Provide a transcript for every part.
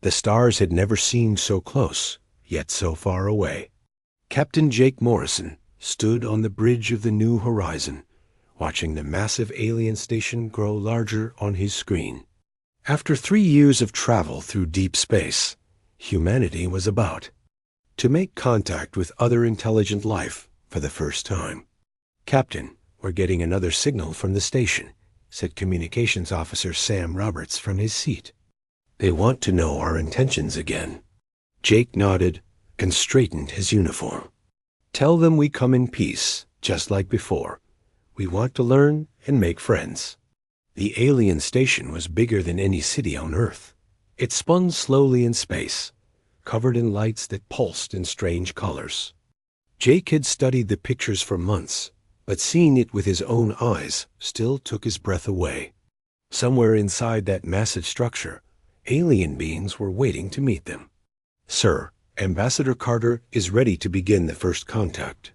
The stars had never seemed so close, yet so far away. Captain Jake Morrison stood on the bridge of the New Horizon, watching the massive alien station grow larger on his screen. After 3 years of travel through deep space, humanity was about to make contact with other intelligent life for the first time. "Captain, we're getting another signal from the station," said Communications Officer Sam Roberts from his seat. "They want to know our intentions again." Jake nodded and straightened his uniform. "Tell them we come in peace, just like before. We want to learn and make friends." The alien station was bigger than any city on Earth. It spun slowly in space, covered in lights that pulsed in strange colors. Jake had studied the pictures for months, but seeing it with his own eyes still took his breath away. Somewhere inside that massive structure, alien beings were waiting to meet them. "Sir, Ambassador Carter is ready to begin the first contact."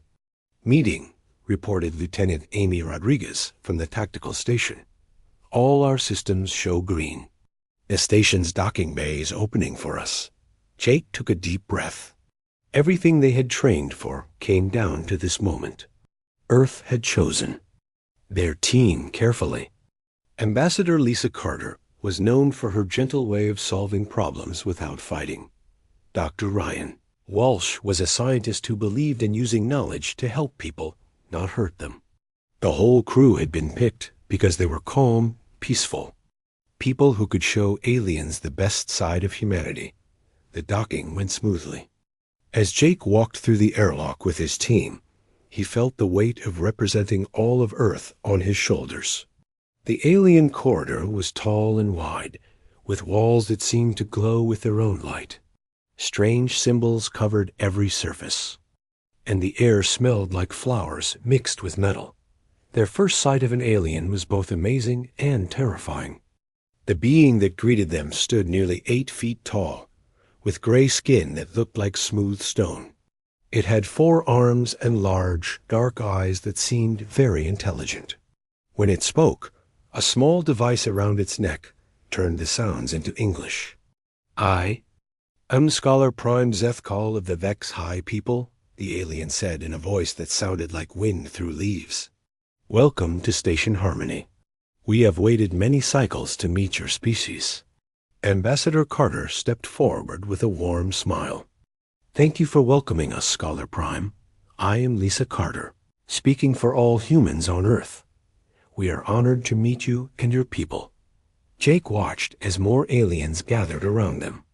"Meeting," reported Lieutenant Amy Rodriguez from the tactical station. "All our systems show green. The station's docking bay is opening for us." Jake took a deep breath. Everything they had trained for came down to this moment. Earth had chosen their team carefully. Ambassador Lisa Carter was known for her gentle way of solving problems without fighting. Dr. Ryan Walsh was a scientist who believed in using knowledge to help people, not hurt them. The whole crew had been picked because they were calm, peaceful, people who could show aliens the best side of humanity. The docking went smoothly. As Jake walked through the airlock with his team, he felt the weight of representing all of Earth on his shoulders. The alien corridor was tall and wide, with walls that seemed to glow with their own light. Strange symbols covered every surface, and the air smelled like flowers mixed with metal. Their first sight of an alien was both amazing and terrifying. The being that greeted them stood nearly 8 feet tall, with gray skin that looked like smooth stone. It had 4 arms and large, dark eyes that seemed very intelligent. When it spoke, a small device around its neck turned the sounds into English. "I am Scholar Prime Zethkal of the Vex High people," the alien said in a voice that sounded like wind through leaves. "Welcome to Station Harmony. We have waited many cycles to meet your species." Ambassador Carter stepped forward with a warm smile. "Thank you for welcoming us, Scholar Prime. I am Lisa Carter, speaking for all humans on Earth. We are honored to meet you and your people." Jake watched as more aliens gathered around them.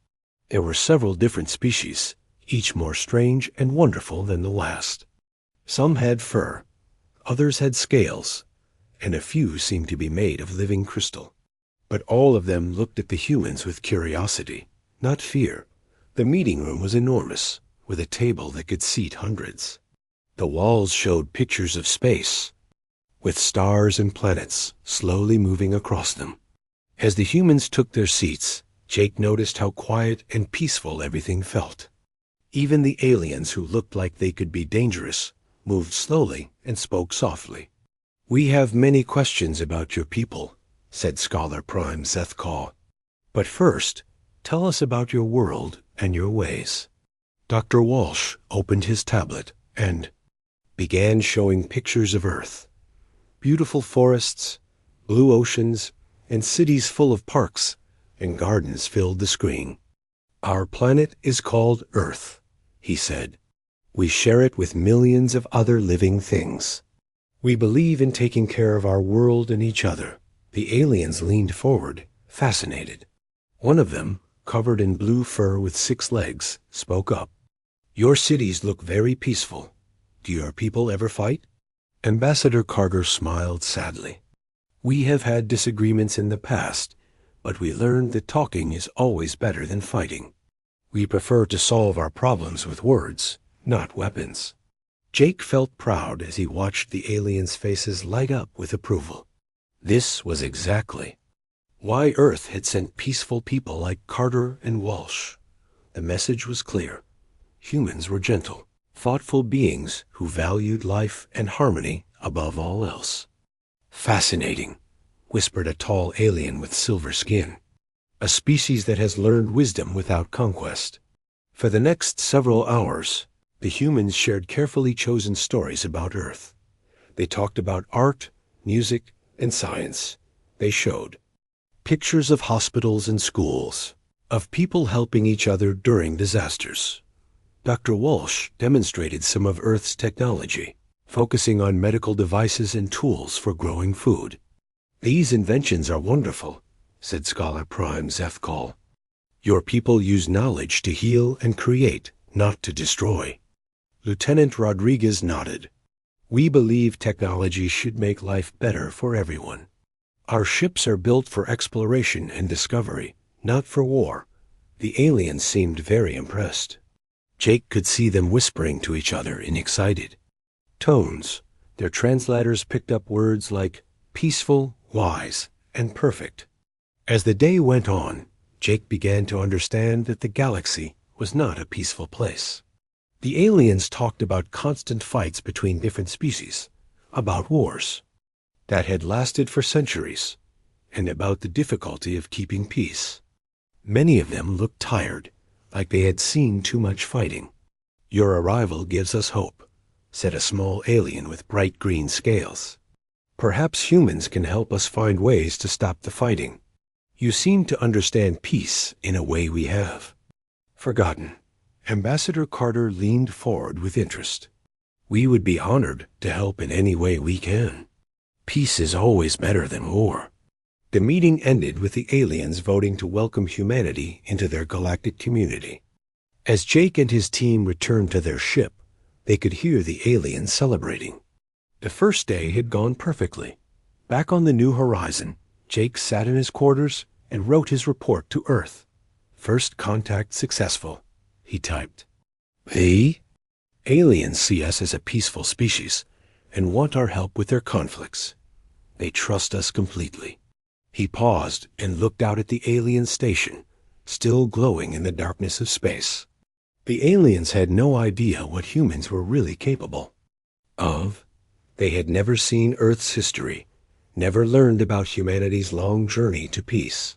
There were several different species, each more strange and wonderful than the last. Some had fur, others had scales, and a few seemed to be made of living crystal. But all of them looked at the humans with curiosity, not fear. The meeting room was enormous, with a table that could seat hundreds. The walls showed pictures of space, with stars and planets slowly moving across them. As the humans took their seats, Jake noticed how quiet and peaceful everything felt. Even the aliens who looked like they could be dangerous moved slowly and spoke softly. "We have many questions about your people," said Scholar Prime Zethkal. "But first, tell us about your world and your ways." Dr. Walsh opened his tablet and began showing pictures of Earth. Beautiful forests, blue oceans, and cities full of parks and gardens filled the screen. "Our planet is called Earth," he said. "We share it with millions of other living things. We believe in taking care of our world and each other." The aliens leaned forward, fascinated. One of them, covered in blue fur with 6 legs, spoke up. "Your cities look very peaceful. Do your people ever fight?" Ambassador Carter smiled sadly. "We have had disagreements in the past, but we learned that talking is always better than fighting. We prefer to solve our problems with words, not weapons." Jake felt proud as he watched the aliens' faces light up with approval. This was exactly why Earth had sent peaceful people like Carter and Walsh. The message was clear. Humans were gentle, thoughtful beings who valued life and harmony above all else. "Fascinating," whispered a tall alien with silver skin. a species that has learned wisdom without conquest. For the next several hours, the humans shared carefully chosen stories about Earth. They talked about art, music, and science. They showed pictures of hospitals and schools, of people helping each other during disasters. Dr. Walsh demonstrated some of Earth's technology, focusing on medical devices and tools for growing food. "These inventions are wonderful," said Scholar Prime Zethkal. "Your people use knowledge to heal and create, not to destroy." Lieutenant Rodriguez nodded. "We believe technology should make life better for everyone. Our ships are built for exploration and discovery, not for war." The aliens seemed very impressed. Jake could see them whispering to each other in excited tones. Their translators picked up words like peaceful, wise, and perfect. As the day went on, Jake began to understand that the galaxy was not a peaceful place. The aliens talked about constant fights between different species, about wars that had lasted for centuries, and about the difficulty of keeping peace. Many of them looked tired, like they had seen too much fighting. "Your arrival gives us hope," said a small alien with bright green scales. "Perhaps humans can help us find ways to stop the fighting. You seem to understand peace in a way we have forgotten." Ambassador Carter leaned forward with interest. "We would be honored to help in any way we can. Peace is always better than war." The meeting ended with the aliens voting to welcome humanity into their galactic community. As Jake and his team returned to their ship, they could hear the aliens celebrating. The first day had gone perfectly. Back on the New Horizon, Jake sat in his quarters and wrote his report to Earth. "First contact successful," he typed. "The aliens see us as a peaceful species and want our help with their conflicts. They trust us completely." He paused and looked out at the alien station, still glowing in the darkness of space. The aliens had no idea what humans were really capable of. They had never seen Earth's history, never learned about humanity's long journey to peace.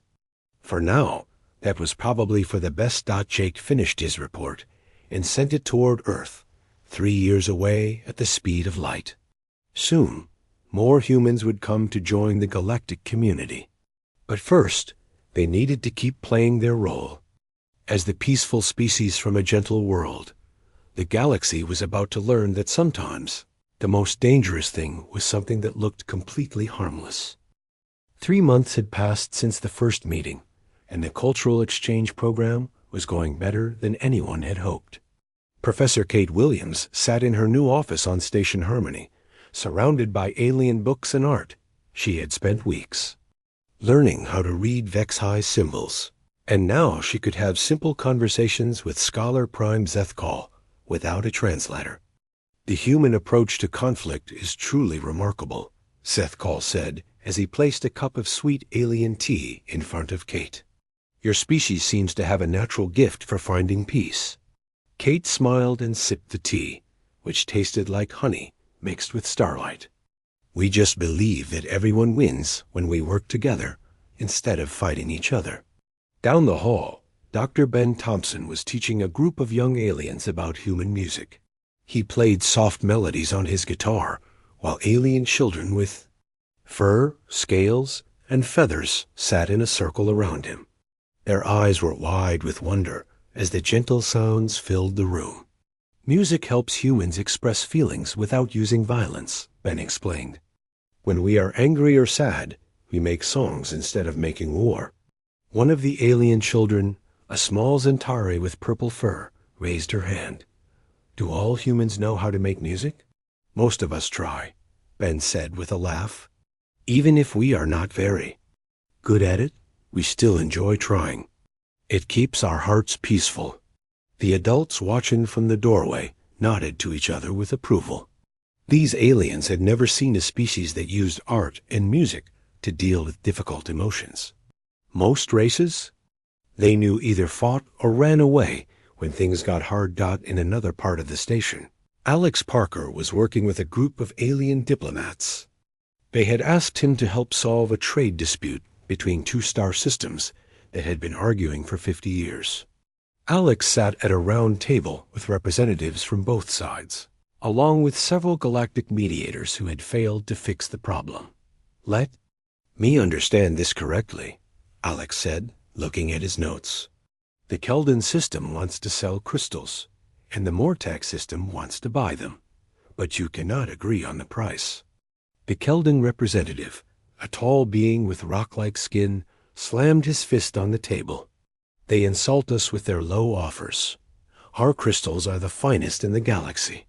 For now, that was probably for the best. Jake finished his report and sent it toward Earth, 3 years away at the speed of light. Soon, more humans would come to join the galactic community. But first, they needed to keep playing their role. As the peaceful species from a gentle world, the galaxy was about to learn that sometimes the most dangerous thing was something that looked completely harmless. 3 months had passed since the first meeting, and the cultural exchange program was going better than anyone had hoped. Professor Kate Williams sat in her new office on Station Harmony, surrounded by alien books and art. She had spent weeks learning how to read Vex-High symbols, and now she could have simple conversations with Scholar Prime Zethkal without a translator. "The human approach to conflict is truly remarkable," Zethkal said as he placed a cup of sweet alien tea in front of Kate. "Your species seems to have a natural gift for finding peace." Kate smiled and sipped the tea, which tasted like honey mixed with starlight. "We just believe that everyone wins when we work together instead of fighting each other." Down the hall, Dr. Ben Thompson was teaching a group of young aliens about human music. He played soft melodies on his guitar, while alien children with fur, scales, and feathers sat in a circle around him. Their eyes were wide with wonder as the gentle sounds filled the room. "Music helps humans express feelings without using violence," Ben explained. "When we are angry or sad, we make songs instead of making war." One of the alien children, a small Zentari with purple fur, raised her hand. "Do all humans know how to make music?" "Most of us try," Ben said with a laugh. "Even if we are not very good at it, we still enjoy trying. It keeps our hearts peaceful." The adults watching from the doorway nodded to each other with approval. These aliens had never seen a species that used art and music to deal with difficult emotions. Most races, they knew, either fought or ran away when things got hard. In another part of the station, Alex Parker was working with a group of alien diplomats. They had asked him to help solve a trade dispute between two star systems that had been arguing for 50 years. Alex sat at a round table with representatives from both sides, along with several galactic mediators who had failed to fix the problem. "Let me understand this correctly," Alex said, looking at his notes. "The Keldon system wants to sell crystals, and the Mortax system wants to buy them, but you cannot agree on the price." The Keldon representative, a tall being with rock-like skin, slammed his fist on the table. "They insult us with their low offers. Our crystals are the finest in the galaxy."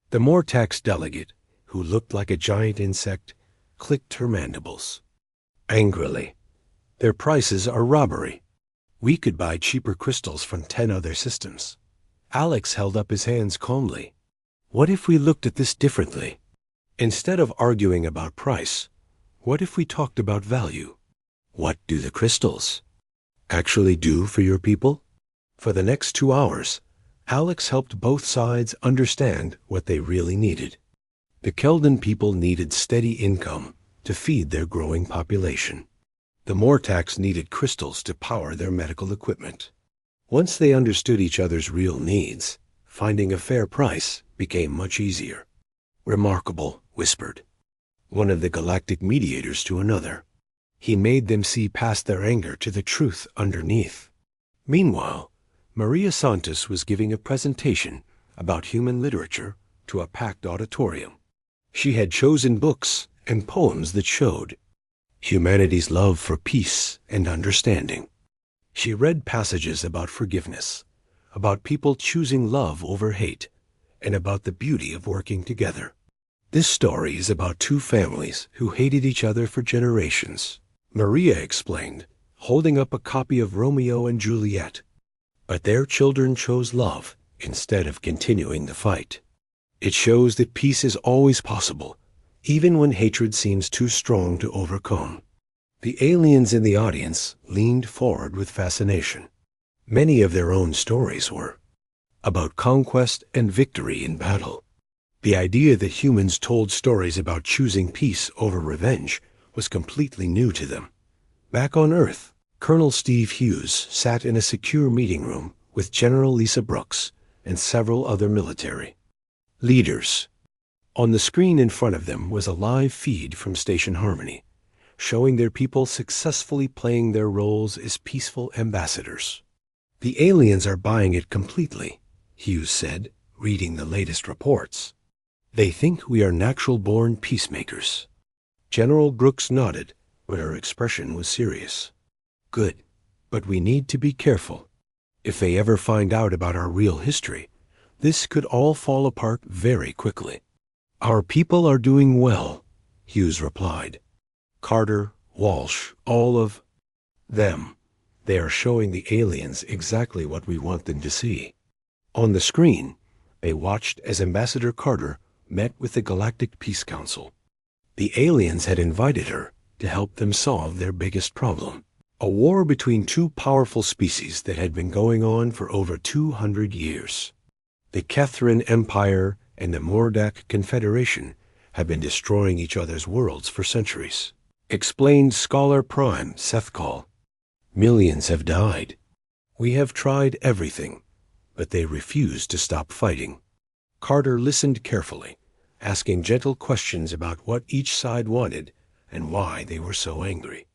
The Mortax delegate, who looked like a giant insect, clicked her mandibles. Angrily, "Their prices are robbery. We could buy cheaper crystals from 10 other systems." Alex held up his hands calmly. "What if we looked at this differently? Instead of arguing about price, what if we talked about value? What do the crystals actually do for your people?" For the next 2 hours, Alex helped both sides understand what they really needed. The Keldon people needed steady income to feed their growing population. The Mortax needed crystals to power their medical equipment. Once they understood each other's real needs, finding a fair price became much easier. "Remarkable," whispered one of the galactic mediators to another. He made them see past their anger to the truth underneath. Meanwhile, Maria Santos was giving a presentation about human literature to a packed auditorium. She had chosen books and poems that showed humanity's love for peace and understanding. She read passages about forgiveness, about people choosing love over hate, and about the beauty of working together. "This story is about 2 families who hated each other for generations," Maria explained, holding up a copy of Romeo and Juliet. "But their children chose love instead of continuing the fight. It shows that peace is always possible, even when hatred seems too strong to overcome." The aliens in the audience leaned forward with fascination. Many of their own stories were about conquest and victory in battle. The idea that humans told stories about choosing peace over revenge was completely new to them. Back on Earth, Colonel Steve Hughes sat in a secure meeting room with General Lisa Brooks and several other military leaders. On the screen in front of them was a live feed from Station Harmony, showing their people successfully playing their roles as peaceful ambassadors. "The aliens are buying it completely," Hughes said, reading the latest reports. "They think we are natural-born peacemakers." General Brooks nodded, but her expression was serious. "Good, but we need to be careful. If they ever find out about our real history, this could all fall apart very quickly." "Our people are doing well," Hughes replied. "Carter, Walsh, all of them. They are showing the aliens exactly what we want them to see." On the screen, they watched as Ambassador Carter met with the Galactic Peace Council. The aliens had invited her to help them solve their biggest problem, a war between 2 powerful species that had been going on for over 200 years. The Kethrin Empire and the Mordak Confederation had been destroying each other's worlds for centuries, explained Scholar Prime Sethkal. "Millions have died. We have tried everything, but they refused to stop fighting." Carter listened carefully, asking gentle questions about what each side wanted and why they were so angry.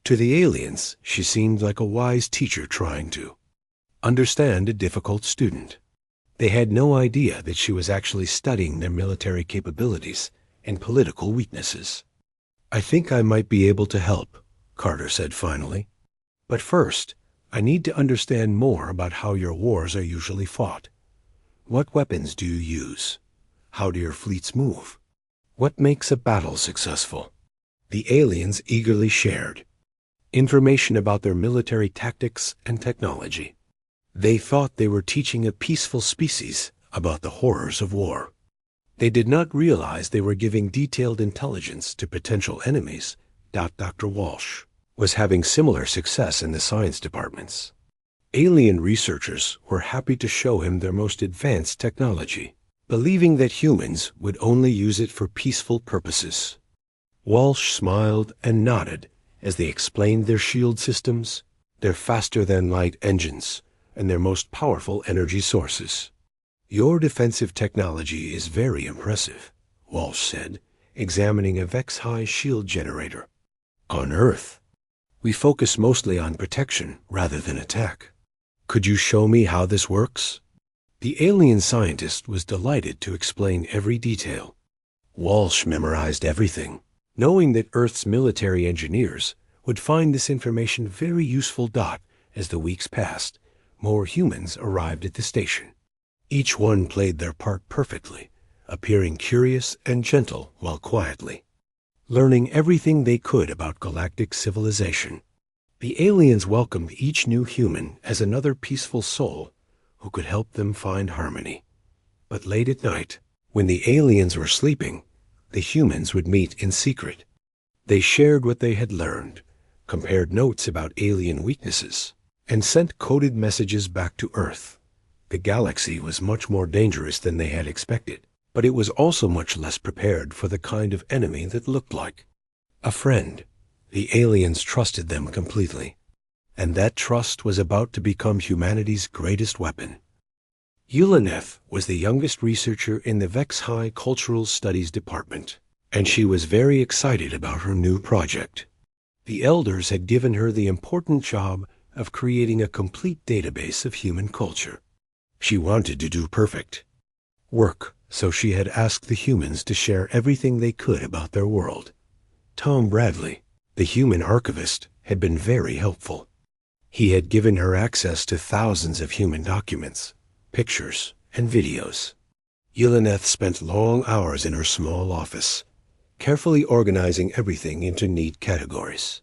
To the aliens, she seemed like a wise teacher trying to understand a difficult student. They had no idea that she was actually studying their military capabilities and political weaknesses. "I think I might be able to help," Carter said finally. "But first, I need to understand more about how your wars are usually fought. What weapons do you use? How do your fleets move? What makes a battle successful?" The aliens eagerly shared information about their military tactics and technology. They thought they were teaching a peaceful species about the horrors of war. They did not realize they were giving detailed intelligence to potential enemies. Dr. Walsh was having similar success in the science departments. Alien researchers were happy to show him their most advanced technology, believing that humans would only use it for peaceful purposes. Walsh smiled and nodded as they explained their shield systems, their faster-than-light engines, and their most powerful energy sources. Your defensive technology is very impressive, Walsh said, examining a Vex-High shield generator. On Earth, we focus mostly on protection rather than attack. Could you show me how this works? The alien scientist was delighted to explain every detail. Walsh memorized everything, knowing that Earth's military engineers would find this information very useful. As the weeks passed, more humans arrived at the station. Each one played their part perfectly, appearing curious and gentle while quietly learning everything they could about galactic civilization. The aliens welcomed each new human as another peaceful soul who could help them find harmony. But late at night, when the aliens were sleeping, the humans would meet in secret. They shared what they had learned, compared notes about alien weaknesses, and sent coded messages back to Earth. The galaxy was much more dangerous than they had expected, but it was also much less prepared for the kind of enemy that looked like a friend. The aliens trusted them completely, and that trust was about to become humanity's greatest weapon. Yulaneth was the youngest researcher in the Vex-High Cultural Studies Department, and she was very excited about her new project. The elders had given her the important job of creating a complete database of human culture. She wanted to do perfect work, so she had asked the humans to share everything they could about their world. Tom Bradley, the human archivist, had been very helpful. He had given her access to thousands of human documents, pictures, and videos. Yulaneth spent long hours in her small office, carefully organizing everything into neat categories.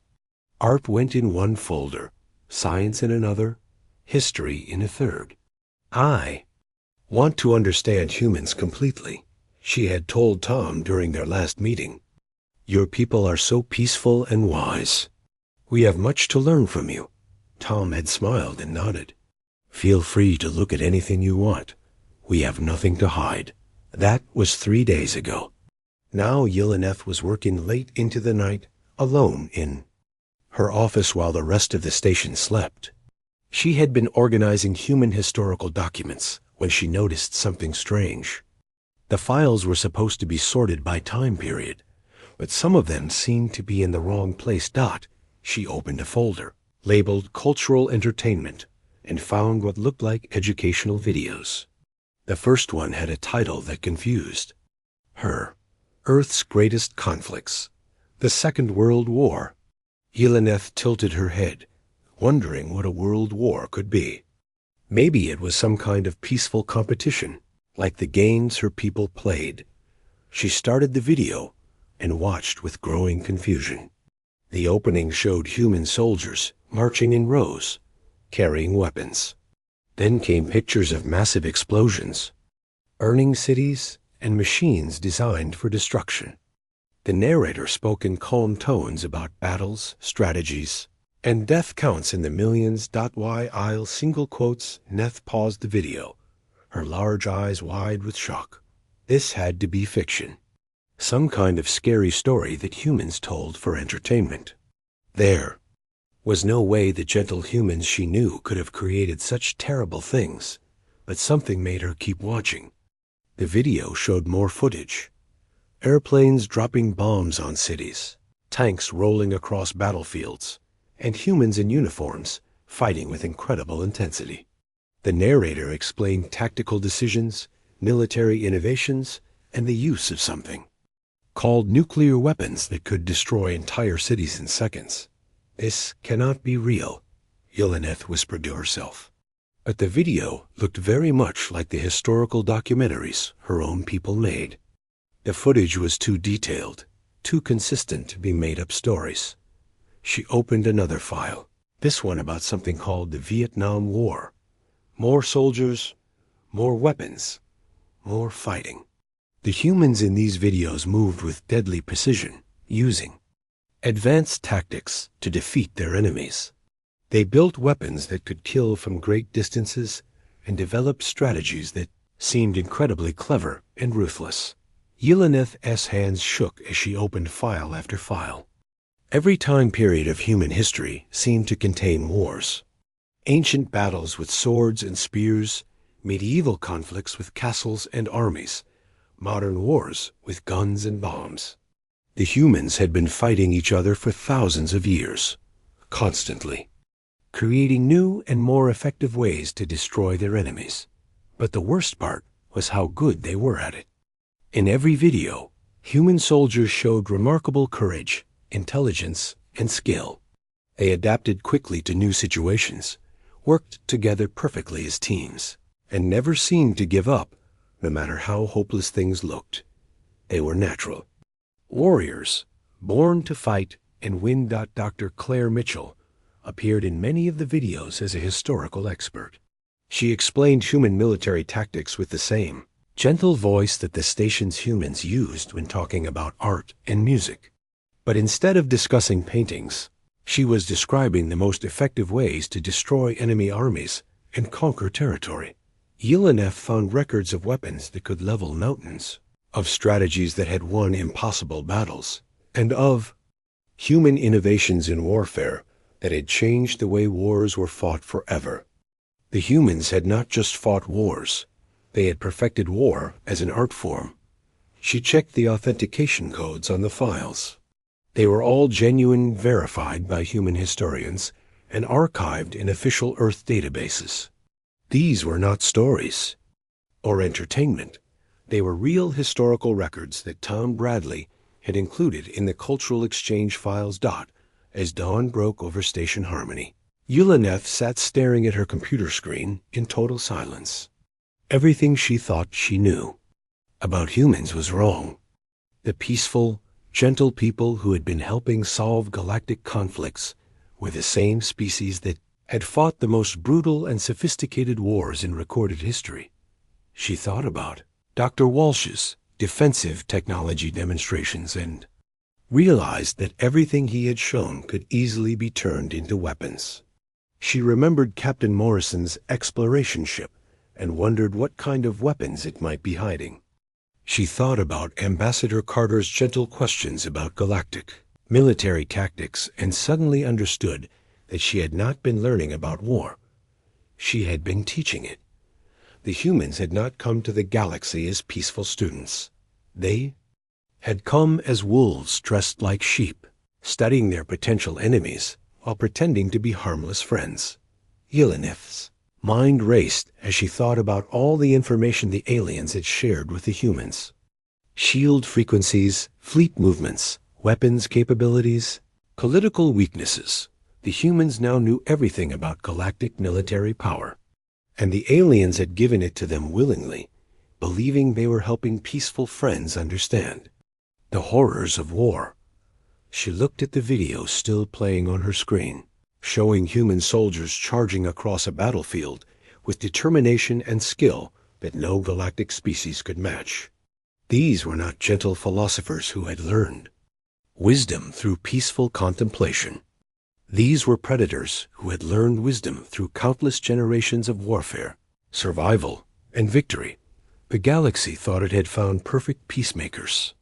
Art went in one folder, science in another, history in a third. I want to understand humans completely, she had told Tom during their last meeting. Your people are so peaceful and wise. We have much to learn from you. Tom had smiled and nodded. Feel free to look at anything you want. We have nothing to hide. That was 3 days ago. Now Yulaneth was working late into the night, alone in her office while the rest of the station slept. She had been organizing human historical documents when she noticed something strange. The files were supposed to be sorted by time period, but some of them seemed to be in the wrong place. She opened a folder labeled Cultural Entertainment and found what looked like educational videos. The first one had a title that confused her. Earth's Greatest Conflicts, the Second World War. Yulaneth tilted her head, wondering what a world war could be. Maybe it was some kind of peaceful competition, like the games her people played. She started the video and watched with growing confusion. The opening showed human soldiers marching in rows, carrying weapons. Then came pictures of massive explosions, burning cities, and machines designed for destruction. The narrator spoke in calm tones about battles, strategies, and death counts in the millions. While single quotes, Neth paused the video, her large eyes wide with shock. This had to be fiction. Some kind of scary story that humans told for entertainment. There was no way the gentle humans she knew could have created such terrible things, but something made her keep watching. The video showed more footage. Airplanes dropping bombs on cities, tanks rolling across battlefields, and humans in uniforms fighting with incredible intensity. The narrator explained tactical decisions, military innovations, and the use of something called nuclear weapons that could destroy entire cities in seconds. This cannot be real, Yulaneth whispered to herself. But the video looked very much like the historical documentaries her own people made. The footage was too detailed, too consistent to be made-up stories. She opened another file, this one about something called the Vietnam War. More soldiers, more weapons, more fighting. The humans in these videos moved with deadly precision, using advanced tactics to defeat their enemies. They built weapons that could kill from great distances and developed strategies that seemed incredibly clever and ruthless. Yulaneth's hands shook as she opened file after file. Every time period of human history seemed to contain wars. Ancient battles with swords and spears, medieval conflicts with castles and armies, modern wars with guns and bombs. The humans had been fighting each other for thousands of years, constantly, creating new and more effective ways to destroy their enemies. But the worst part was how good they were at it. In every video, human soldiers showed remarkable courage, intelligence, and skill. They adapted quickly to new situations, worked together perfectly as teams, and never seemed to give up, no matter how hopeless things looked. They were natural. Warriors, born to fight and win. Dr. Claire Mitchell appeared in many of the videos as a historical expert. She explained human military tactics with the same gentle voice that the station's humans used when talking about art and music. But instead of discussing paintings, she was describing the most effective ways to destroy enemy armies and conquer territory. Yelena found records of weapons that could level mountains, of strategies that had won impossible battles, and of human innovations in warfare that had changed the way wars were fought forever. The humans had not just fought wars, they had perfected war as an art form. She checked the authentication codes on the files. They were all genuine, verified by human historians, and archived in official Earth databases. These were not stories or entertainment. They were real historical records that Tom Bradley had included in the cultural exchange files. As dawn broke over Station Harmony, Yelena sat staring at her computer screen in total silence. Everything she thought she knew about humans was wrong. The peaceful, gentle people who had been helping solve galactic conflicts were the same species that had fought the most brutal and sophisticated wars in recorded history. She thought about Dr. Walsh's defensive technology demonstrations and realized that everything he had shown could easily be turned into weapons. She remembered Captain Morrison's exploration ship and wondered what kind of weapons it might be hiding. She thought about Ambassador Carter's gentle questions about Galactic military tactics and suddenly understood that she had not been learning about war. She had been teaching it. The humans had not come to the galaxy as peaceful students. They had come as wolves dressed like sheep, studying their potential enemies while pretending to be harmless friends. Yelena's mind raced as she thought about all the information the aliens had shared with the humans. Shield frequencies, fleet movements, weapons capabilities, political weaknesses. The humans now knew everything about galactic military power, and the aliens had given it to them willingly, believing they were helping peaceful friends understand the horrors of war. She looked at the video still playing on her screen, showing human soldiers charging across a battlefield with determination and skill that no galactic species could match. These were not gentle philosophers who had learned wisdom through peaceful contemplation. These were predators who had learned wisdom through countless generations of warfare, survival, and victory. The galaxy thought it had found perfect peacemakers.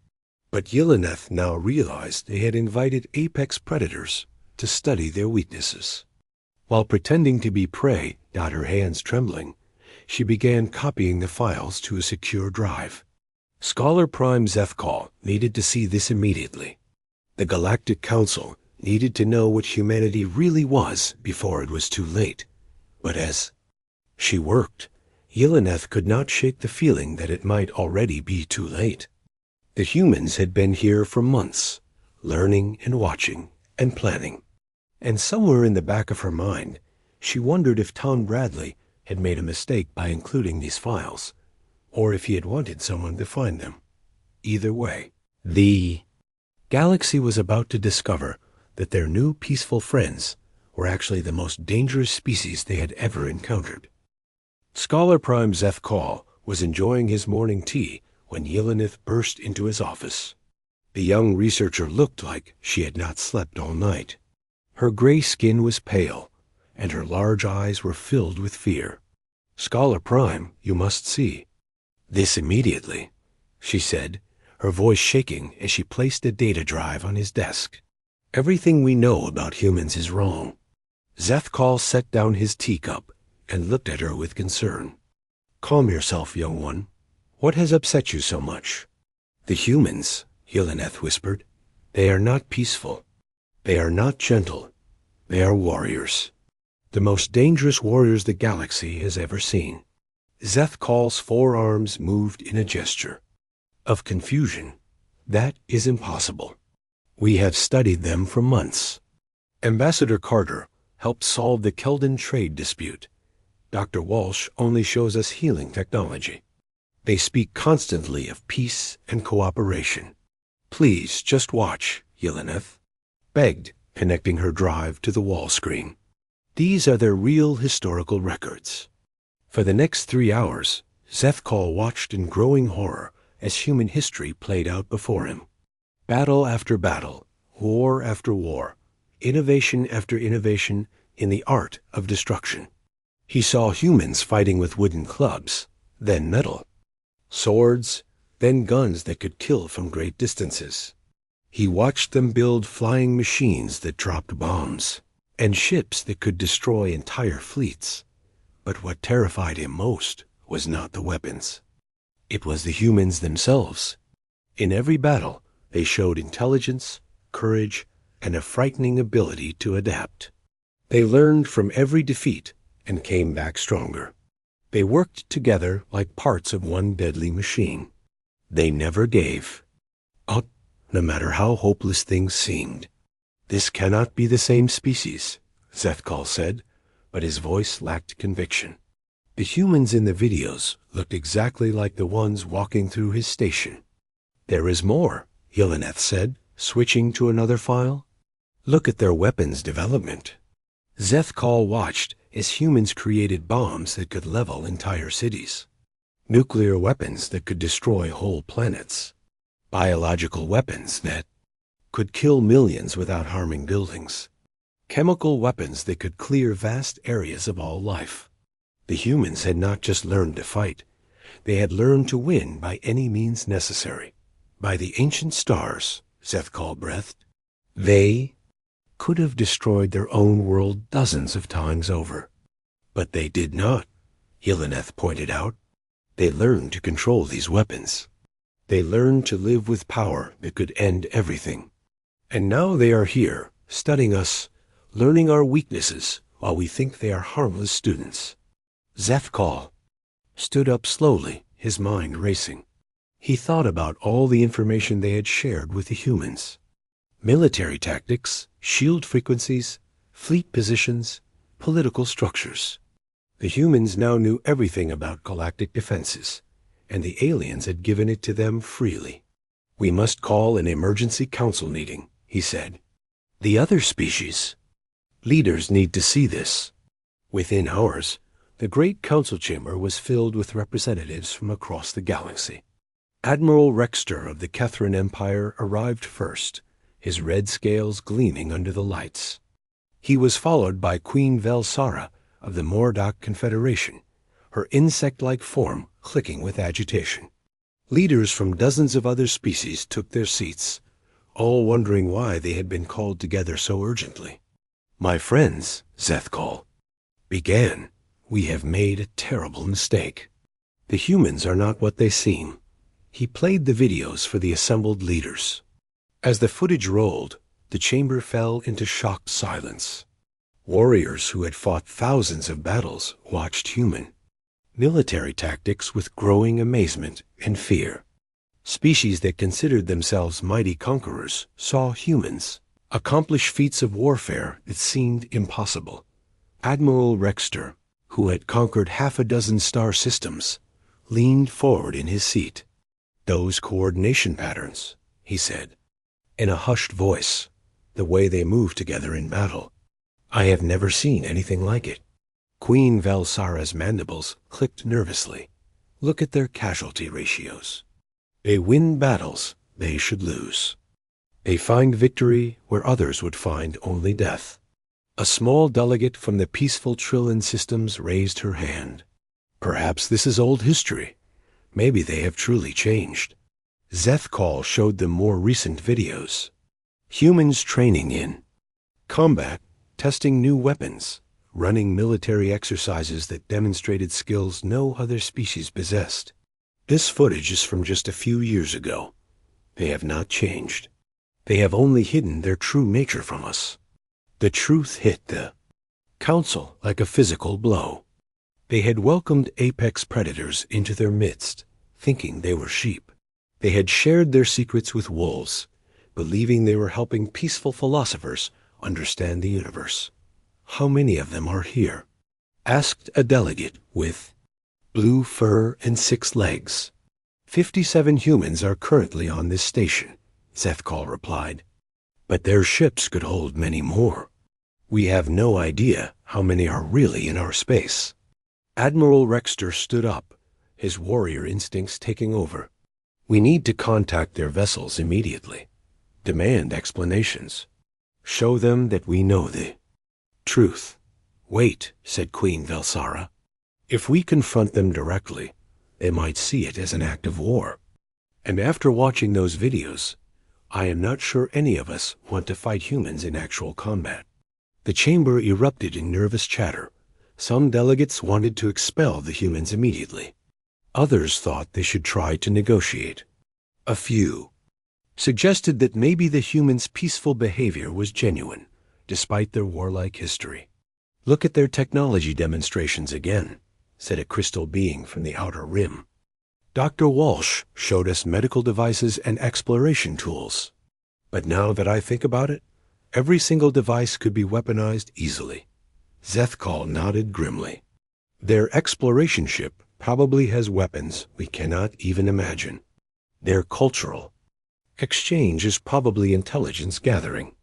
But Yelena now realized they had invited apex predators to study their weaknesses. While pretending to be prey, her hands trembling, she began copying the files to a secure drive. Scholar Prime Zethkal needed to see this immediately. The Galactic Council needed to know what humanity really was before it was too late. But as she worked, Yelena could not shake the feeling that it might already be too late. The humans had been here for months, learning and watching and planning. And somewhere in the back of her mind, she wondered if Tom Bradley had made a mistake by including these files, or if he had wanted someone to find them. Either way, the galaxy was about to discover that their new peaceful friends were actually the most dangerous species they had ever encountered. Scholar Prime Zethkal was enjoying his morning tea when Yelena burst into his office. The young researcher looked like she had not slept all night. Her gray skin was pale, and her large eyes were filled with fear. "Scholar Prime, you must see this immediately," she said, her voice shaking as she placed a data drive on his desk. Everything we know about humans is wrong. Zethkal set down his teacup and looked at her with concern. Calm yourself, young one. What has upset you so much? The humans, Yelena whispered. They are not peaceful. They are not gentle. They are warriors. The most dangerous warriors the galaxy has ever seen. Zethkal's forearms moved in a gesture of confusion. That is impossible. We have studied them for months. Ambassador Carter helped solve the Keldan trade dispute. Dr. Walsh only shows us healing technology. They speak constantly of peace and cooperation. Please, just watch, Yelena begged, connecting her drive to the wall screen. These are their real historical records. For the next 3 hours, Zethkal watched in growing horror as human history played out before him. Battle after battle, war after war, innovation after innovation in the art of destruction. He saw humans fighting with wooden clubs, then metal, swords, then guns that could kill from great distances. He watched them build flying machines that dropped bombs, and ships that could destroy entire fleets. But what terrified him most was not the weapons. It was the humans themselves. In every battle, they showed intelligence, courage, and a frightening ability to adapt. They learned from every defeat and came back stronger. They worked together like parts of one deadly machine. They never gave up, no matter how hopeless things seemed. This cannot be the same species, Zethkal said, but his voice lacked conviction. The humans in the videos looked exactly like the ones walking through his station. There is more, Yelena said, switching to another file. Look at their weapons development. Zethkal watched as humans created bombs that could level entire cities, nuclear weapons that could destroy whole planets, biological weapons that could kill millions without harming buildings, chemical weapons that could clear vast areas of all life. The humans had not just learned to fight, they had learned to win by any means necessary. By the ancient stars, Zethkal breathed, they could have destroyed their own world dozens of times over. But they did not, Yelena pointed out. They learned to control these weapons. They learned to live with power that could end everything. And now they are here, studying us, learning our weaknesses while we think they are harmless students. Zethkal stood up slowly, his mind racing. He thought about all the information they had shared with the humans. Military tactics, shield frequencies, fleet positions, political structures. The humans now knew everything about galactic defenses, and the aliens had given it to them freely. We must call an emergency council meeting, he said. The other species. Leaders need to see this. Within hours, the great council chamber was filled with representatives from across the galaxy. Admiral Rexter of the Kethran Empire arrived first, his red scales gleaming under the lights. He was followed by Queen Velsara of the Mordock Confederation, her insect-like form clicking with agitation. Leaders from dozens of other species took their seats, all wondering why they had been called together so urgently. My friends, Zethkal began, we have made a terrible mistake. The humans are not what they seem. He played the videos for the assembled leaders. As the footage rolled, the chamber fell into shocked silence. Warriors who had fought thousands of battles watched human military tactics with growing amazement and fear. Species that considered themselves mighty conquerors saw humans accomplish feats of warfare that seemed impossible. Admiral Rexter, who had conquered 6 star systems, leaned forward in his seat. Those coordination patterns, he said, in a hushed voice, the way they move together in battle. I have never seen anything like it. Queen Velsara's mandibles clicked nervously. Look at their casualty ratios. They win battles they should lose. They find victory where others would find only death. A small delegate from the peaceful Trillian systems raised her hand. Perhaps this is old history. Maybe they have truly changed. Zethkal showed them more recent videos. Humans training in combat, testing new weapons, running military exercises that demonstrated skills no other species possessed. This footage is from just a few years ago. They have not changed. They have only hidden their true nature from us. The truth hit the council like a physical blow. They had welcomed apex predators into their midst, thinking they were sheep. They had shared their secrets with wolves, believing they were helping peaceful philosophers understand the universe. How many of them are here? Asked a delegate with blue fur and 6 legs. 57 humans are currently on this station, Zethkal replied. But their ships could hold many more. We have no idea how many are really in our space. Admiral Rexter stood up, his warrior instincts taking over. We need to contact their vessels immediately. Demand explanations. Show them that we know the truth. Wait, said Queen Velsara. If we confront them directly, they might see it as an act of war. And after watching those videos, I am not sure any of us want to fight humans in actual combat. The chamber erupted in nervous chatter. Some delegates wanted to expel the humans immediately. Others thought they should try to negotiate. A few suggested that maybe the humans' peaceful behavior was genuine, despite their warlike history. Look at their technology demonstrations again, said a crystal being from the outer rim. Dr. Walsh showed us medical devices and exploration tools. But now that I think about it, every single device could be weaponized easily. Zethkal nodded grimly. Their exploration ship probably has weapons we cannot even imagine. Their cultural exchange is probably intelligence gathering.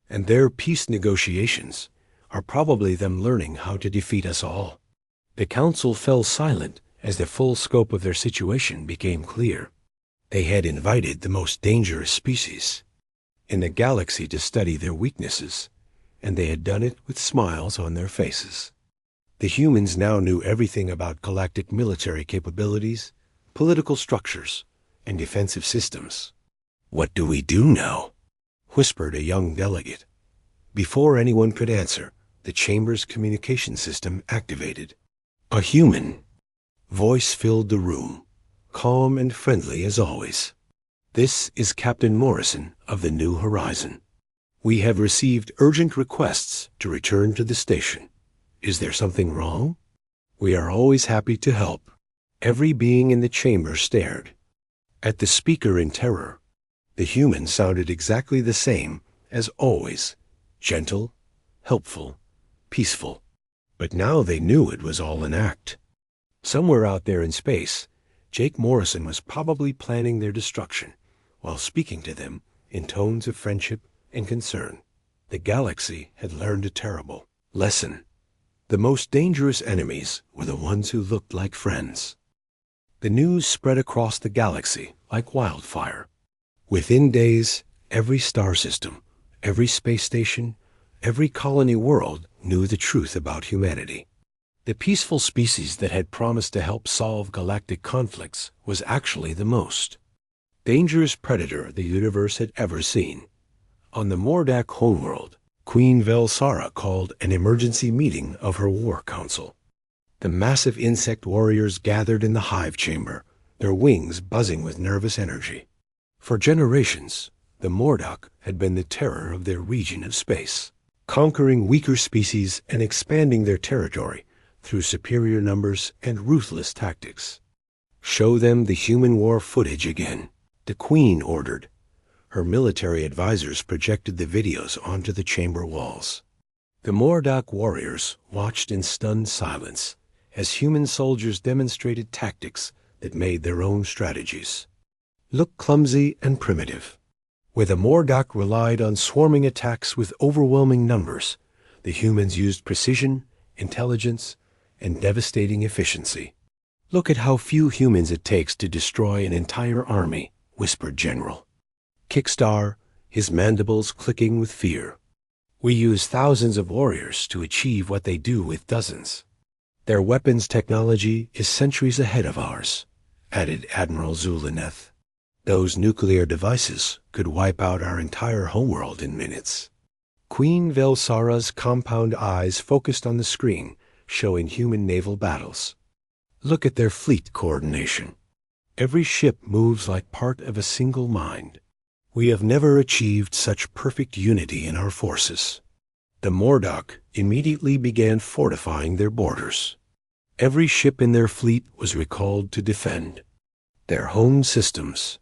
And their peace negotiations are probably them learning how to defeat us all. The council fell silent as the full scope of their situation became clear. They had invited the most dangerous species in the galaxy to study their weaknesses, and they had done it with smiles on their faces. The humans now knew everything about galactic military capabilities, political structures, and defensive systems. What do we do now? Whispered a young delegate. Before anyone could answer, the chamber's communication system activated. A human voice filled the room, calm and friendly as always. This is Captain Morrison of the New Horizon. We have received urgent requests to return to the station. Is there something wrong? We are always happy to help. Every being in the chamber stared at the speaker in terror. The human sounded exactly the same as always, gentle, helpful, peaceful. But now they knew it was all an act. Somewhere out there in space, Jake Morrison was probably planning their destruction while speaking to them in tones of friendship and concern. The galaxy had learned a terrible lesson. The most dangerous enemies were the ones who looked like friends. The news spread across the galaxy like wildfire. Within days, every star system, every space station, every colony world knew the truth about humanity. The peaceful species that had promised to help solve galactic conflicts was actually the most dangerous predator the universe had ever seen. On the Mordak homeworld, Queen Velsara called an emergency meeting of her war council. The massive insect warriors gathered in the hive chamber, their wings buzzing with nervous energy. For generations, the Mordak had been the terror of their region of space, conquering weaker species and expanding their territory through superior numbers and ruthless tactics. Show them the human war footage again, the Queen ordered. Her military advisors projected the videos onto the chamber walls. The Mordak warriors watched in stunned silence as human soldiers demonstrated tactics that made their own strategies. Looked clumsy and primitive. Where the Mordak relied on swarming attacks with overwhelming numbers, the humans used precision, intelligence, and devastating efficiency. Look at how few humans it takes to destroy an entire army, whispered General Kickstar, his mandibles clicking with fear. We use thousands of warriors to achieve what they do with dozens. Their weapons technology is centuries ahead of ours, added Admiral Zulaneth. Those nuclear devices could wipe out our entire homeworld in minutes. Queen Velsara's compound eyes focused on the screen, showing human naval battles. Look at their fleet coordination. Every ship moves like part of a single mind. We have never achieved such perfect unity in our forces. The Mordok immediately began fortifying their borders. Every ship in their fleet was recalled to defend their home systems.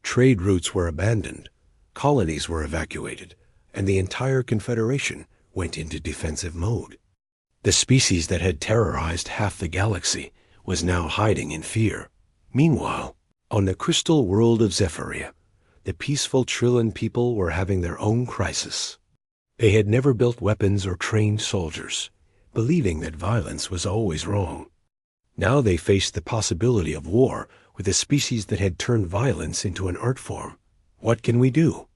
Trade routes were abandoned, colonies were evacuated, and the entire Confederation went into defensive mode. The species that had terrorized half the galaxy was now hiding in fear. Meanwhile, on the crystal world of Zephyria, the peaceful Trillan people were having their own crisis. They had never built weapons or trained soldiers, believing that violence was always wrong. Now they faced the possibility of war with a species that had turned violence into an art form. "What can we do?"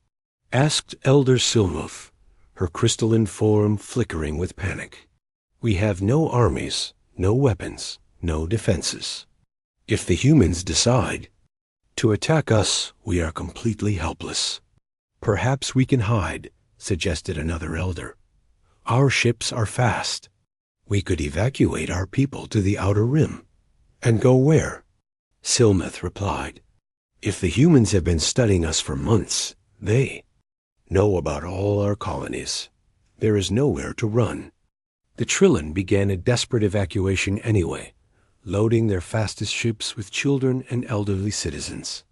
asked Elder Silmuth, her crystalline form flickering with panic. "We have no armies, no weapons, no defenses. If the humans decide to attack us, we are completely helpless." "Perhaps we can hide," suggested another elder. "Our ships are fast. We could evacuate our people to the outer rim." "And go where?" Silmuth replied. "If the humans have been studying us for months, they know about all our colonies. There is nowhere to run." The Trillan began a desperate evacuation anyway, loading their fastest ships with children and elderly citizens.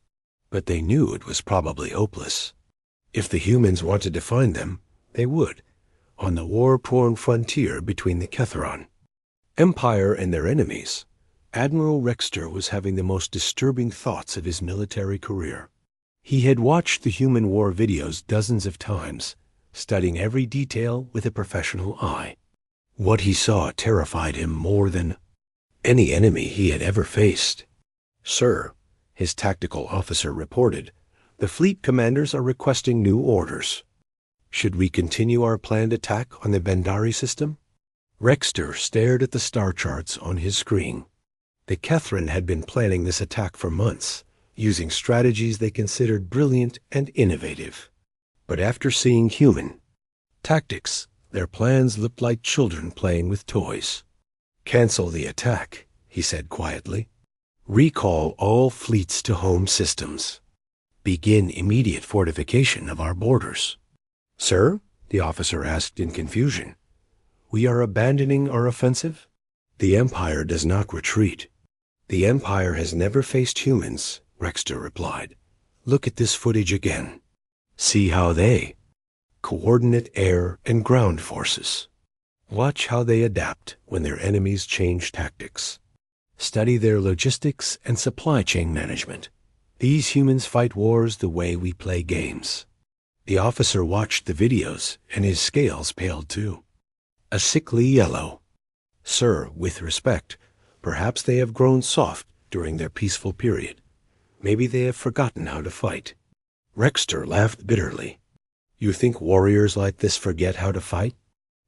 But they knew it was probably hopeless. If the humans wanted to find them, they would, on the war-torn frontier between the Ketharon Empire and their enemies. Admiral Rexter was having the most disturbing thoughts of his military career. He had watched the human war videos dozens of times, studying every detail with a professional eye. What he saw terrified him more than any enemy he had ever faced. "Sir," his tactical officer reported, "the fleet commanders are requesting new orders. Should we continue our planned attack on the Bendari system?" Rexter stared at the star charts on his screen. The Kethran had been planning this attack for months, using strategies they considered brilliant and innovative. But after seeing human tactics, their plans looked like children playing with toys. "Cancel the attack," he said quietly. "Recall all fleets to home systems. Begin immediate fortification of our borders." "Sir?" the officer asked in confusion. "We are abandoning our offensive?" "The Empire does not retreat. The Empire has never faced humans," Rexter replied. "Look at this footage again. See how they coordinate air and ground forces. Watch how they adapt when their enemies change tactics. Study their logistics and supply chain management. These humans fight wars the way we play games." The officer watched the videos, and his scales paled too. A sickly yellow. "Sir, with respect, perhaps they have grown soft during their peaceful period. Maybe they have forgotten how to fight." Rexter laughed bitterly. "You think warriors like this forget how to fight?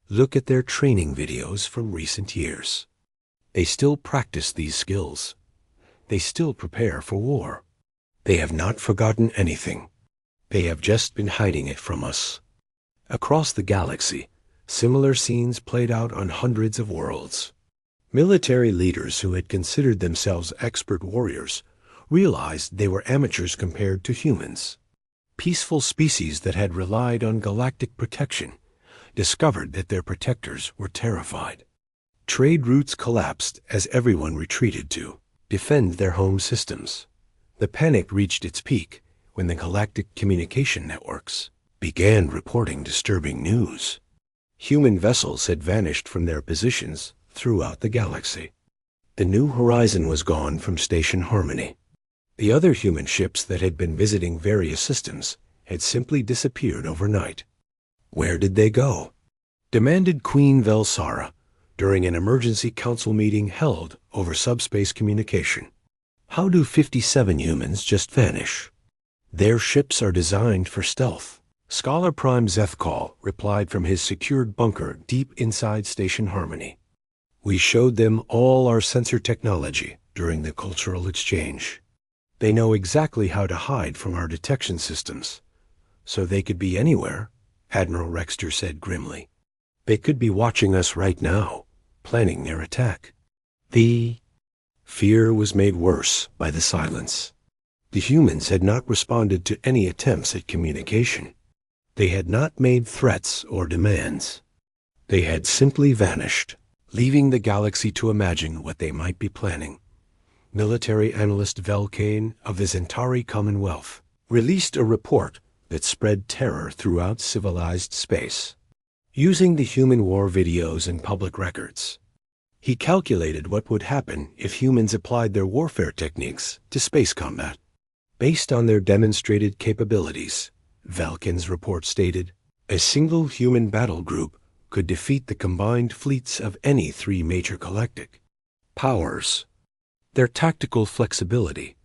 Look at their training videos from recent years. They still practice these skills. They still prepare for war. They have not forgotten anything. They have just been hiding it from us." Across the galaxy, similar scenes played out on hundreds of worlds. Military leaders who had considered themselves expert warriors realized they were amateurs compared to humans. Peaceful species that had relied on galactic protection discovered that their protectors were terrified. Trade routes collapsed as everyone retreated to defend their home systems. The panic reached its peak when the galactic communication networks began reporting disturbing news. Human vessels had vanished from their positions throughout the galaxy. The New Horizon was gone from Station Harmony. The other human ships that had been visiting various systems had simply disappeared overnight. Where did they go? Demanded Queen Velsara during an emergency council meeting held over subspace communication. How do 57 humans just vanish? Their ships are designed for stealth. Scholar Prime Zethkal replied from his secured bunker deep inside Station Harmony. "We showed them all our sensor technology during the cultural exchange. They know exactly how to hide from our detection systems. So they could be anywhere, Admiral Rexter said grimly. They could be watching us right now, planning their attack. The fear was made worse by the silence. The humans had not responded to any attempts at communication. They had not made threats or demands. They had simply vanished, leaving the galaxy to imagine what they might be planning. Military analyst Velkane of the Centauri Commonwealth released a report that spread terror throughout civilized space. Using the human war videos and public records, he calculated what would happen if humans applied their warfare techniques to space combat. Based on their demonstrated capabilities, Velkane's report stated, a single human battle group could defeat the combined fleets of any three major galactic powers. Their tactical flexibility,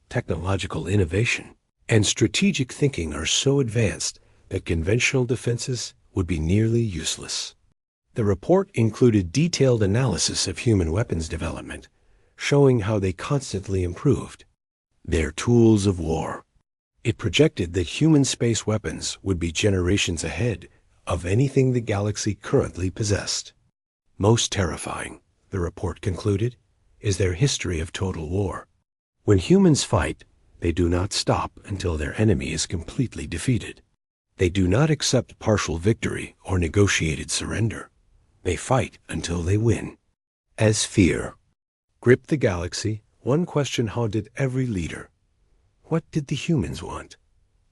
technological innovation, and strategic thinking are so advanced that conventional defenses would be nearly useless. The report included detailed analysis of human weapons development, showing how they constantly improved. Their tools of war. It projected that human space weapons would be generations ahead of anything the galaxy currently possessed. Most terrifying, the report concluded, is their history of total war. When humans fight, they do not stop until their enemy is completely defeated. They do not accept partial victory or negotiated surrender. They fight until they win. As fear gripped the galaxy, one question haunted every leader. What did the humans want?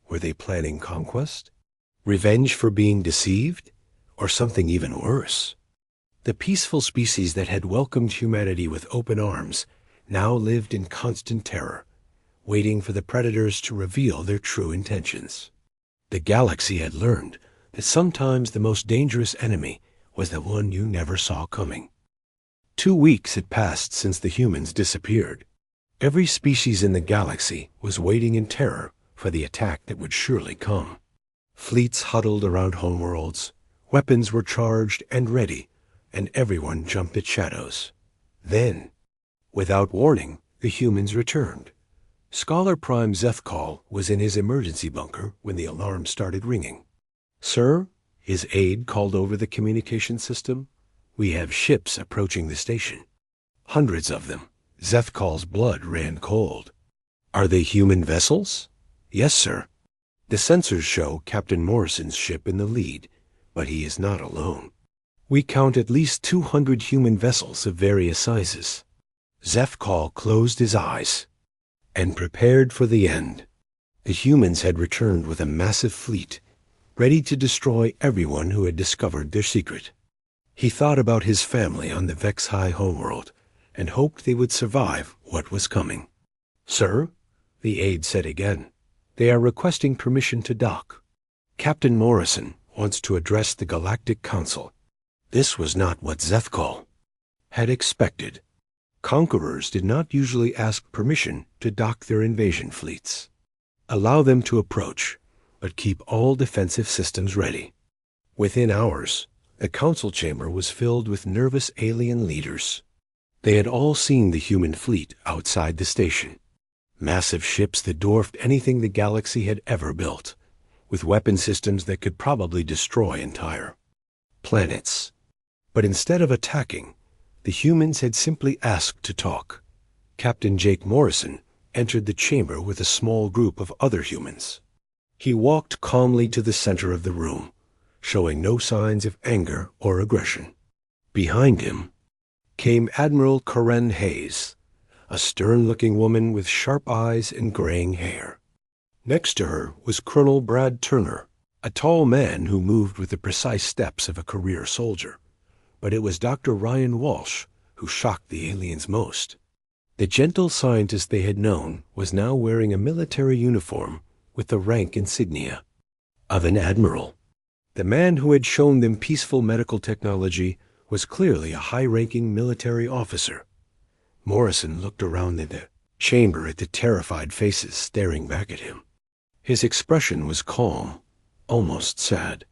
Were they planning conquest? Revenge for being deceived? Or something even worse? The peaceful species that had welcomed humanity with open arms now lived in constant terror, waiting for the predators to reveal their true intentions. The galaxy had learned that sometimes the most dangerous enemy was the one you never saw coming. 2 weeks had passed since the humans disappeared. Every species in the galaxy was waiting in terror for the attack that would surely come. Fleets huddled around homeworlds, weapons were charged and ready, and everyone jumped at shadows. Then, without warning, the humans returned. Scholar Prime Zethkal was in his emergency bunker when the alarm started ringing. "Sir," his aide called over the communication system, "we have ships approaching the station." Hundreds of them. Zethkal's blood ran cold. "Are they human vessels?" "Yes, sir. The sensors show Captain Morrison's ship in the lead, but he is not alone. We count at least 200 human vessels of various sizes." Zethkal closed his eyes and prepared for the end. The humans had returned with a massive fleet, ready to destroy everyone who had discovered their secret. He thought about his family on the Vex-High homeworld and hoped they would survive what was coming. "Sir," the aide said again, "they are requesting permission to dock. Captain Morrison wants to address the Galactic Council." This was not what Zethkal had expected. Conquerors did not usually ask permission to dock their invasion fleets. Allow them to approach, but keep all defensive systems ready. Within hours, the council chamber was filled with nervous alien leaders. They had all seen the human fleet outside the station. Massive ships that dwarfed anything the galaxy had ever built, with weapon systems that could probably destroy entire planets. But instead of attacking, the humans had simply asked to talk. Captain Jake Morrison entered the chamber with a small group of other humans. He walked calmly to the center of the room, showing no signs of anger or aggression. Behind him came Admiral Karen Hayes, a stern-looking woman with sharp eyes and graying hair. Next to her was Colonel Brad Turner, a tall man who moved with the precise steps of a career soldier. But it was Dr. Ryan Walsh who shocked the aliens most. The gentle scientist they had known was now wearing a military uniform with the rank insignia of an admiral. The man who had shown them peaceful medical technology was clearly a high-ranking military officer. Morrison looked around the chamber at the terrified faces staring back at him. His expression was calm, almost sad.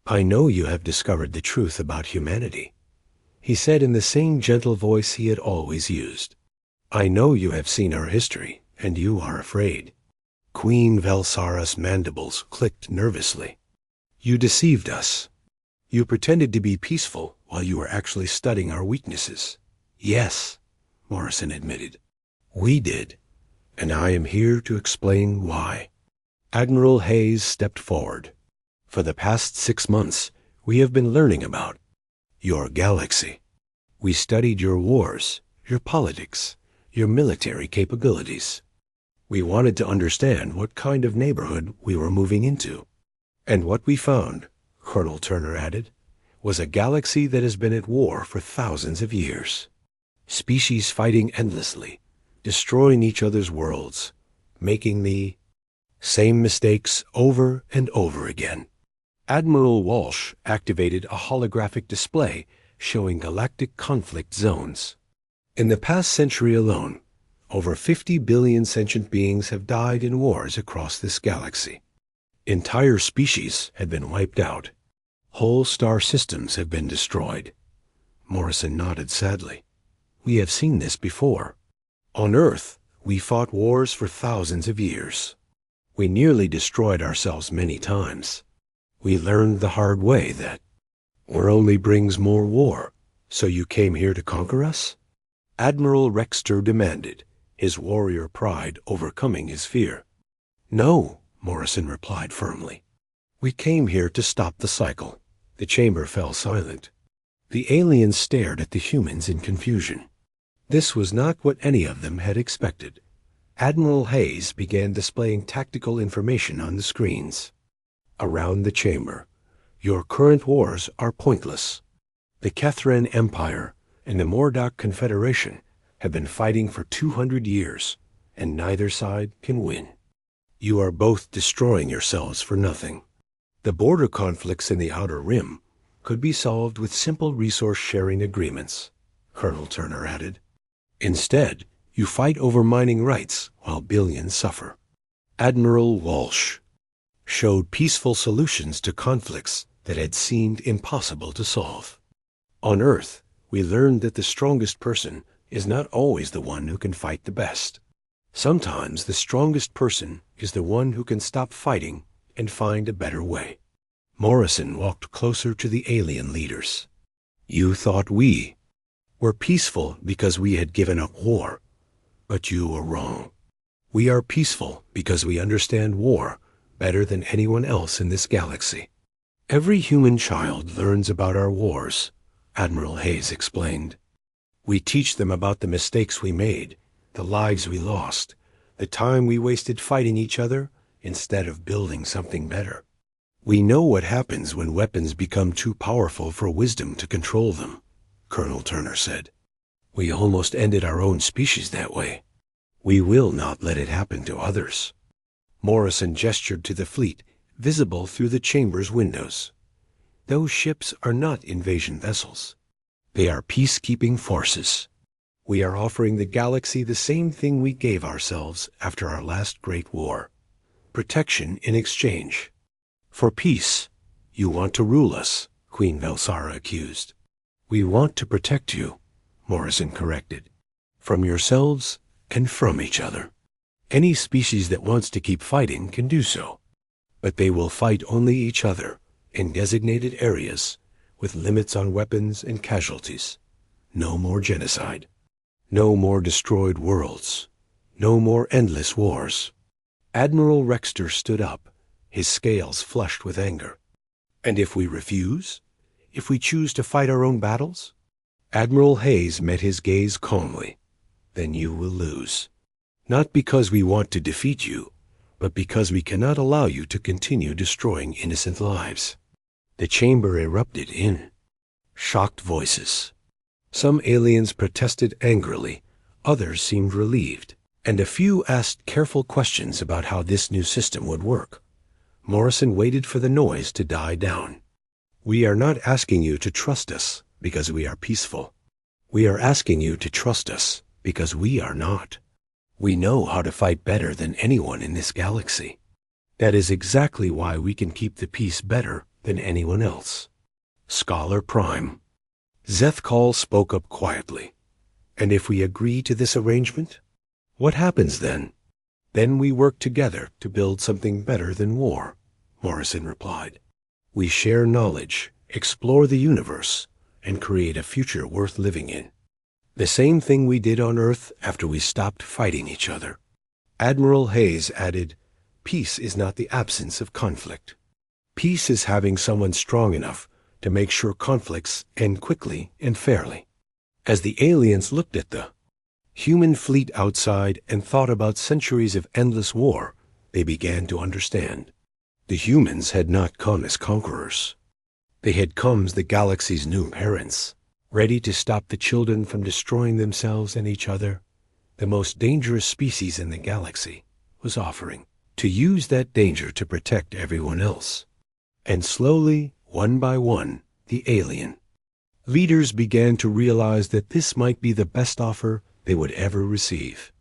"I know you have discovered the truth about humanity," he said in the same gentle voice he had always used. "I know you have seen our history, And you are afraid. Queen Velsara's mandibles clicked nervously. You deceived us. You pretended to be peaceful while you were actually studying our weaknesses. Yes, Morrison admitted. We did, and I am here to explain why. Admiral Hayes stepped forward. For the past 6 months, we have been learning about your galaxy. We studied your wars, your politics, your military capabilities. We wanted to understand what kind of neighborhood we were moving into. And what we found, Colonel Turner added, was a galaxy that has been at war for thousands of years. Species fighting endlessly, destroying each other's worlds, making the same mistakes over and over again. Admiral Walsh activated a holographic display showing galactic conflict zones. In the past century alone, over 50 billion sentient beings have died in wars across this galaxy. Entire species have been wiped out. Whole star systems have been destroyed. Morrison nodded sadly. We have seen this before. On Earth, we fought wars for thousands of years. We nearly destroyed ourselves many times. We learned the hard way that war only brings more war. So you came here to conquer us? Admiral Rexter demanded, his warrior pride overcoming his fear. No, Morrison replied firmly. We came here to stop the cycle. The chamber fell silent. The aliens stared at the humans in confusion. This was not what any of them had expected. Admiral Hayes began displaying tactical information on the screens. Around the chamber, your current wars are pointless. The Kethran Empire and the Mordock Confederation have been fighting for 200 years, and neither side can win. You are both destroying yourselves for nothing. The border conflicts in the Outer Rim could be solved with simple resource-sharing agreements, Colonel Turner added. Instead, you fight over mining rights while billions suffer. Admiral Walsh showed peaceful solutions to conflicts that had seemed impossible to solve. On Earth, we learned that the strongest person is not always the one who can fight the best. Sometimes the strongest person is the one who can stop fighting and find a better way. Morrison walked closer to the alien leaders. You thought we were peaceful because we had given up war, but you were wrong. We are peaceful because we understand war better than anyone else in this galaxy. Every human child learns about our wars, Admiral Hayes explained. We teach them about the mistakes we made, the lives we lost, the time we wasted fighting each other instead of building something better. We know what happens when weapons become too powerful for wisdom to control them, Colonel Turner said. We almost ended our own species that way. We will not let it happen to others. Morrison gestured to the fleet, visible through the chamber's windows. Those ships are not invasion vessels. They are peacekeeping forces. We are offering the galaxy the same thing we gave ourselves after our last great war. Protection in exchange. For peace, you want to rule us, Queen Velsara accused. We want to protect you, Morrison corrected. From yourselves and from each other. Any species that wants to keep fighting can do so. But they will fight only each other in designated areas with limits on weapons and casualties. No more genocide. No more destroyed worlds. No more endless wars. Admiral Rexter stood up, his scales flushed with anger. And if we refuse? If we choose to fight our own battles? Admiral Hayes met his gaze calmly. Then you will lose. Not because we want to defeat you, but because we cannot allow you to continue destroying innocent lives. The chamber erupted in shocked voices. Some aliens protested angrily, others seemed relieved, and a few asked careful questions about how this new system would work. Morrison waited for the noise to die down. We are not asking you to trust us because we are peaceful. We are asking you to trust us because we are not. We know how to fight better than anyone in this galaxy. That is exactly why we can keep the peace better than anyone else. Scholar Prime. Zethkal spoke up quietly. And if we agree to this arrangement? What happens then? Then we work together to build something better than war, Morrison replied. We share knowledge, explore the universe, and create a future worth living in. The same thing we did on Earth after we stopped fighting each other. Admiral Hayes added, peace is not the absence of conflict. Peace is having someone strong enough to make sure conflicts end quickly and fairly. As the aliens looked at the human fleet outside and thought about centuries of endless war, they began to understand. The humans had not come as conquerors. They had come as the galaxy's new parents, ready to stop the children from destroying themselves and each other. The most dangerous species in the galaxy was offering to use that danger to protect everyone else. And slowly, one by one, the alien leaders began to realize that this might be the best offer they would ever receive.